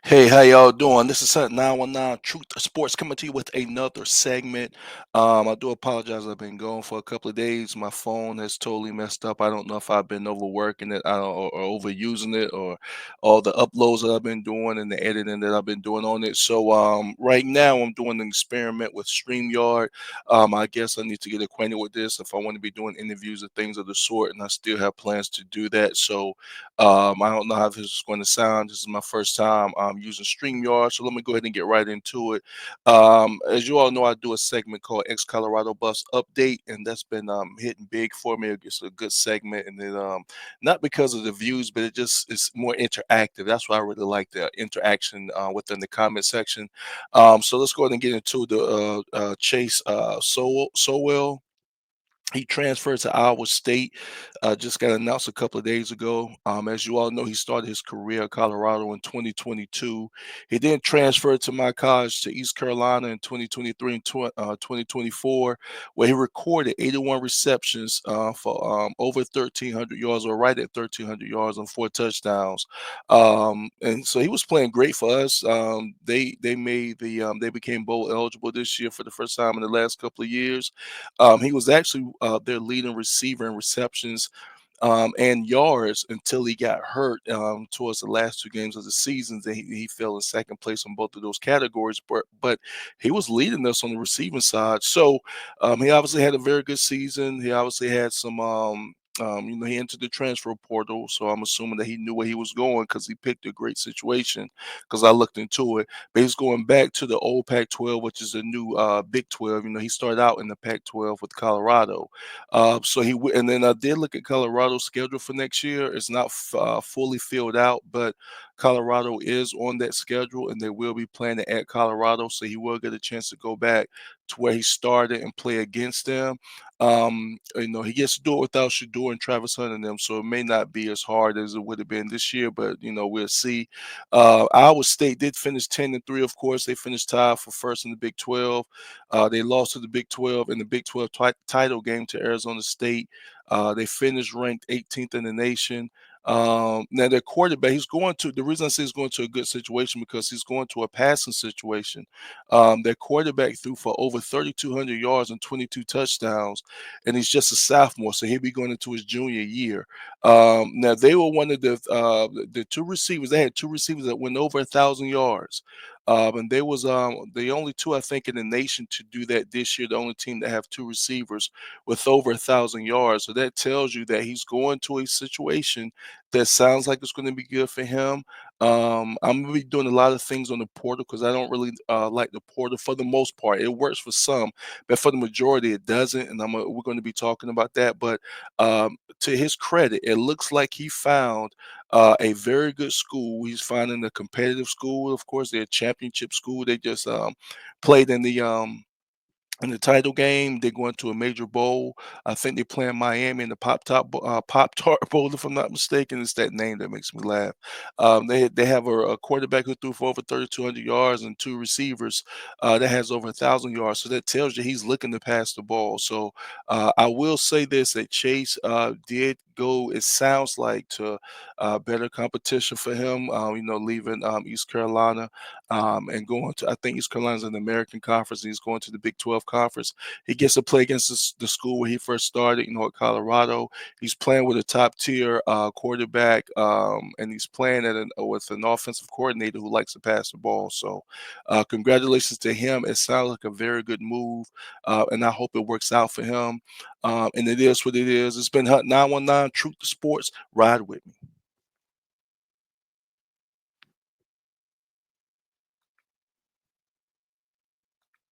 Hey, how y'all doing? This is Hunt 919 Truth Sports coming to you with another segment. I do apologize. I've been gone for a couple of days. My phone has totally messed up. I don't know if I've been overworking it or overusing it or all the uploads that I've been doing and the editing that I've been doing on it. So right now I'm doing an experiment with StreamYard. I guess I need to get acquainted with this if I want to be doing interviews or things of the sort, and I still have plans to do that. So I don't know how this is going to sound. This is my first time using StreamYard, so let me go ahead and get right into it. As you all know, I do a segment called Ex Colorado Bus Update, and that's been hitting big for me. It's a good segment, and then not because of the views, but it's more interactive. That's why I really like the interaction within the comment section. So let's go ahead and get into the Chase Sowell. He transferred to Iowa State, just got announced a couple of days ago. As you all know, he started his career at Colorado in 2022. He then transferred to my college to East Carolina in 2023 and 2024, where he recorded 81 receptions for over 1,300 yards, or right at 1,300 yards on 4 touchdowns. And so he was playing great for us. They became bowl eligible this year for the first time in the last couple of years. He was actually their leading receiver in receptions and yards until he got hurt towards the last 2 games of the season. Then he fell in second place on both of those categories, but he was leading us on the receiving side. So he obviously had a very good season. He obviously had some. He entered the transfer portal, so I'm assuming that he knew where he was going because he picked a great situation. Because I looked into it, but he's going back to the old Pac-12, which is the new Big 12. He started out in the Pac-12 with Colorado, and then I did look at Colorado's schedule for next year. It's not fully filled out, but Colorado is on that schedule, and they will be playing at Colorado, so he will get a chance to go back to where he started and play against them. He gets to do it without Shador and Travis Hunt and them, so it may not be as hard as it would have been this year, but we'll see. Iowa State did finish 10-3. Of course, they finished tied for first in the Big 12. They lost to the Big 12 in the Big 12 title game to Arizona State. They finished ranked 18th in the nation. Now their quarterback, the reason I say he's going to a good situation because he's going to a passing situation. Their quarterback threw for over 3,200 yards and 22 touchdowns, and he's just a sophomore, so he'll be going into his junior year. Now they were one of the two receivers. They had two receivers that went over 1,000 yards. And they was the only two I think in the nation to do that this year. The only team that have two receivers with over 1,000 yards. So that tells you that he's going to a situation that sounds like it's going to be good for him. I'm gonna be doing a lot of things on the portal because I don't really like the portal for the most part. It works for some, but for the majority, it doesn't. And we're going to be talking about that. But to his credit, it looks like he found a very good school. He's finding a competitive school. Of course, they're a championship school. They just played in the title game. They're going to a major bowl. I think they're playing Miami in the Pop Tart Bowl, if I'm not mistaken. It's that name that makes me laugh. They have a quarterback who threw for over 3,200 yards and two receivers that has over 1,000 yards. So that tells you he's looking to pass the ball. So I will say this: that Chase did go. It sounds like to better competition for him. Leaving East Carolina and going to, I think East Carolina's in the American Conference. And he's going to the Big 12 Conference. He gets to play against the school where he first started, at Colorado. He's playing with a top tier quarterback, and he's playing with an offensive coordinator who likes to pass the ball. So, congratulations to him. It sounds like a very good move, and I hope it works out for him. And it is what it is. It's been Hunt 919 Truth to Sports. Ride with me.